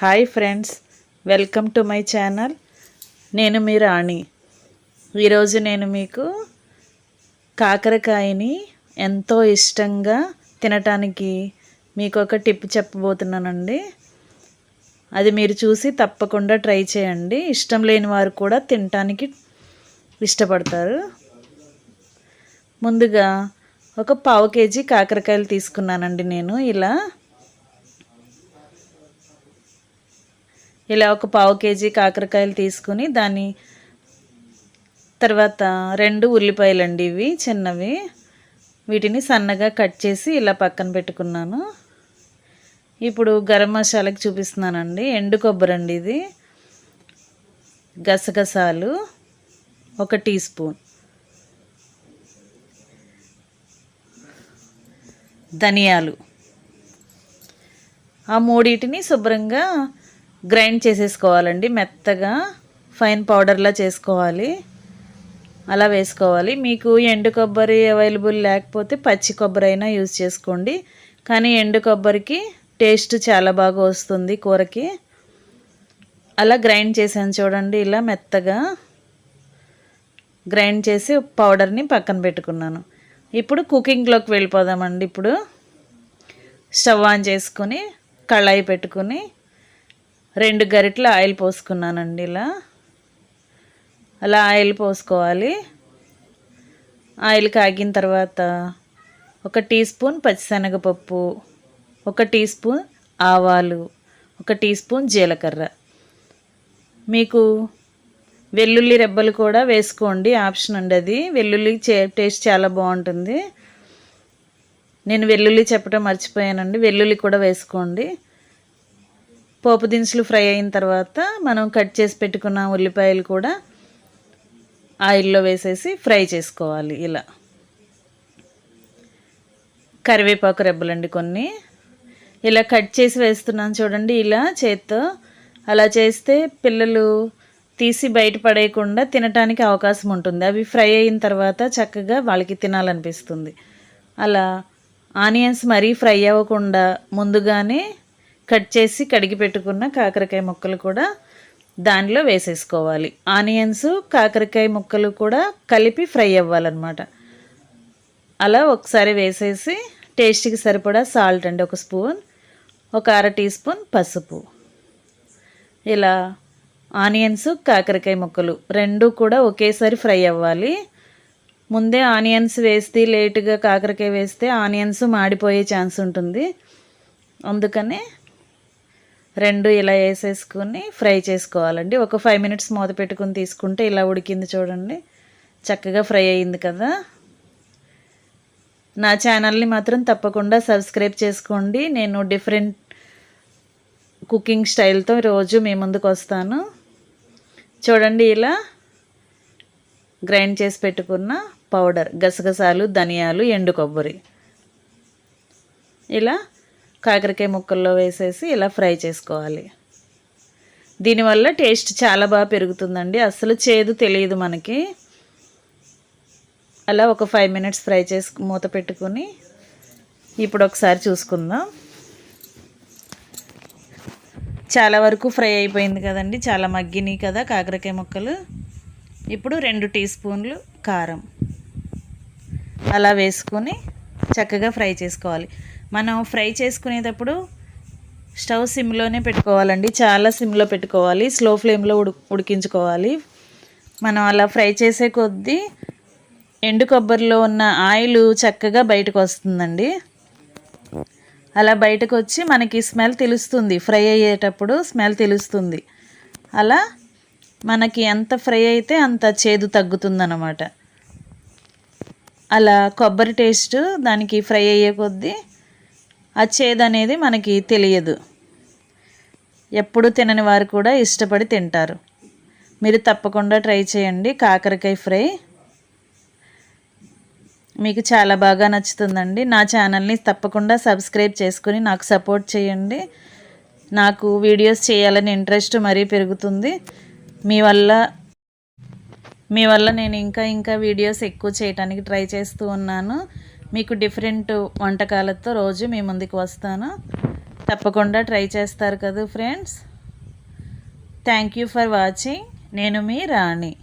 Hi friends, welcome to my channel. నేను మీ రాణి. ఈరోజు నేను మీకు కాకరకాయని ఎంతో ఇష్టంగా తినటానికి మీకు ఒక టిప్ చెప్పబోతున్నానండి. అది మీరు చూసి తప్పకుండా ట్రై చేయండి. ఇష్టం లేని వారు కూడా తినటానికి ఇష్టపడతారు. ముందుగా ఒక 1/2 కేజీ కాకరకాయలు తీసుకున్నానండి. నేను ఇలా ఒక 1/2 కేజీ కాకరకాయలు తీసుకుని దాని తర్వాత 2 ఉల్లిపాయలండి, ఇవి చిన్నవి. వీటిని సన్నగా కట్ చేసి ఇలా పక్కన పెట్టుకున్నాను. ఇప్పుడు గరం మసాలాకి చూపిస్తున్నానండి. ఎండు కొబ్బరి అండి, ఇది గసగసాలు 1 టీ స్పూన్, ధనియాలు, ఆ మూడింటిని శుభ్రంగా గ్రైండ్ చేసేసుకోవాలండి. మెత్తగా ఫైన్ పౌడర్లా చేసుకోవాలి. అలా వేసుకోవాలి. మీకు ఎండు కొబ్బరి అవైలబుల్ లేకపోతే పచ్చి కొబ్బరి అయినా యూజ్ చేసుకోండి. కానీ ఎండు కొబ్బరికి టేస్ట్ చాలా బాగా వస్తుంది కూరకి. అలా గ్రైండ్ చేసాను చూడండి. ఇలా మెత్తగా గ్రైండ్ చేసి పౌడర్ని పక్కన పెట్టుకున్నాను. ఇప్పుడు కుకింగ్లోకి వెళ్ళిపోదామండి. ఇప్పుడు స్టవ్ ఆన్ చేసుకొని కళాయి పెట్టుకుని 2 గరిటెల ఆయిల్ పోసుకున్నానండి. అలా ఆయిల్ పోసుకోవాలి. ఆయిల్ కాగిన తర్వాత 1 టీ స్పూన్ పచ్చిశనగపప్పు, 1 టీ స్పూన్ ఆవాలు, 1 టీ స్పూన్ జీలకర్ర. మీకు వెల్లుల్లి రెబ్బలు కూడా వేసుకోండి, ఆప్షన్ అండి అది. వెల్లుల్లి టేస్ట్ చాలా బాగుంటుంది. నేను వెల్లుల్లి చెప్పడం మర్చిపోయానండి, వెల్లుల్లి కూడా వేసుకోండి. పోపు దినుసులు ఫ్రై అయిన తర్వాత మనం కట్ చేసి పెట్టుకున్న ఉల్లిపాయలు కూడా ఆయిల్లో వేసేసి ఫ్రై చేసుకోవాలి. ఇలా కరివేపాకు రెబ్బలండి కొన్ని ఇలా కట్ చేసి వేస్తున్నాను చూడండి. ఇలా చేత్తో అలా చేస్తే పిల్లలు తీసి బయట పడేయకుండా తినటానికి అవకాశం ఉంటుంది. అవి ఫ్రై అయిన తర్వాత చక్కగా వాళ్ళకి తినాలనిపిస్తుంది. అలా ఆనియన్స్ మరీ ఫ్రై అవ్వకుండా ముందుగానే కట్ చేసి కడిగి పెట్టుకున్న కాకరకాయ ముక్కలు కూడా దానిలో వేసేసుకోవాలి. ఆనియన్స్ కాకరకాయ ముక్కలు కూడా కలిపి ఫ్రై అవ్వాలన్నమాట. అలా ఒకసారి వేసేసి టేస్ట్కి సరిపడా సాల్ట్ అండి 1 స్పూన్, 1/2 టీ స్పూన్ పసుపు. ఇలా ఆనియన్స్ కాకరకాయ ముక్కలు 2 కూడా ఒకేసారి ఫ్రై అవ్వాలి. ముందే ఆనియన్స్ వేస్తే లేటుగా కాకరకాయ వేస్తే ఆనియన్స్ మాడిపోయే ఛాన్స్ ఉంటుంది. అందుకనే 2 ఇలా వేసేసుకొని ఫ్రై చేసుకోవాలండి. ఒక 5 మినిట్స్ మూత పెట్టుకుని తీసుకుంటే ఇలా ఉడికింది చూడండి. చక్కగా ఫ్రై అయ్యింది కదా. నా ఛానల్ని మాత్రం తప్పకుండా సబ్స్క్రైబ్ చేసుకోండి. నేను డిఫరెంట్ కుకింగ్ స్టైల్తో రోజు మీ ముందుకు వస్తాను. చూడండి, ఇలా గ్రైండ్ చేసి పెట్టుకున్న పౌడర్ గసగసాలు, ధనియాలు, ఎండు కొబ్బరి ఇలా కాకరకాయ ముక్కల్లో వేసేసి ఇలా ఫ్రై చేసుకోవాలి. దీనివల్ల టేస్ట్ చాలా బాగా పెరుగుతుందండి. అసలు చేదు తెలియదు మనకి. అలా ఒక 5 మినిట్స్ ఫ్రై చేసి మూత పెట్టుకొని ఇప్పుడు ఒకసారి చూసుకుందాం. చాలా వరకు ఫ్రై అయిపోయింది కదండి, చాలా మగ్గినాయి కదా కాకరకాయ ముక్కలు. ఇప్పుడు 2 టీ స్పూన్లు కారం అలా వేసుకొని చక్కగా ఫ్రై చేసుకోవాలి. మనం ఫ్రై చేసుకునేటప్పుడు స్టవ్ సిమ్లోనే పెట్టుకోవాలండి. చాలా సిమ్లో పెట్టుకోవాలి, స్లో ఫ్లేమ్లో ఉడికించుకోవాలి. మనం అలా ఫ్రై చేసే కొద్దీ ఎండు కొబ్బరిలో ఉన్న ఆయిల్ చక్కగా బయటకు వస్తుందండి. అలా బయటకు వచ్చి మనకి స్మెల్ తెలుస్తుంది, ఫ్రై అయ్యేటప్పుడు స్మెల్ తెలుస్తుంది. అలా మనకి ఎంత ఫ్రై అయితే అంత చేదు తగ్గుతుందన్నమాట. అలా కొబ్బరి టేస్ట్ దానికి ఫ్రై అయ్యే కొద్దీ ఆ చేదు అనేది మనకి తెలియదు. ఎప్పుడు తినని వారు కూడా ఇష్టపడి తింటారు. మీరు తప్పకుండా ట్రై చేయండి. కాకరకాయ ఫ్రై మీకు చాలా బాగా నచ్చుతుందండి. నా ఛానల్ని తప్పకుండా సబ్స్క్రైబ్ చేసుకుని నాకు సపోర్ట్ చేయండి. నాకు వీడియోస్ చేయాలని ఇంట్రెస్ట్ మరీ పెరుగుతుంది. మీ వల్ల నేను ఇంకా వీడియోస్ ఎక్కువ చేయడానికి ట్రై చేస్తూ ఉన్నాను. మీకు డిఫరెంట్ వంటకాలతో రోజు మీ ముందుకు వస్తాను. తప్పకుండా ట్రై చేస్తారు కదా friends. Thank you for watching. నేను మీ రాణి.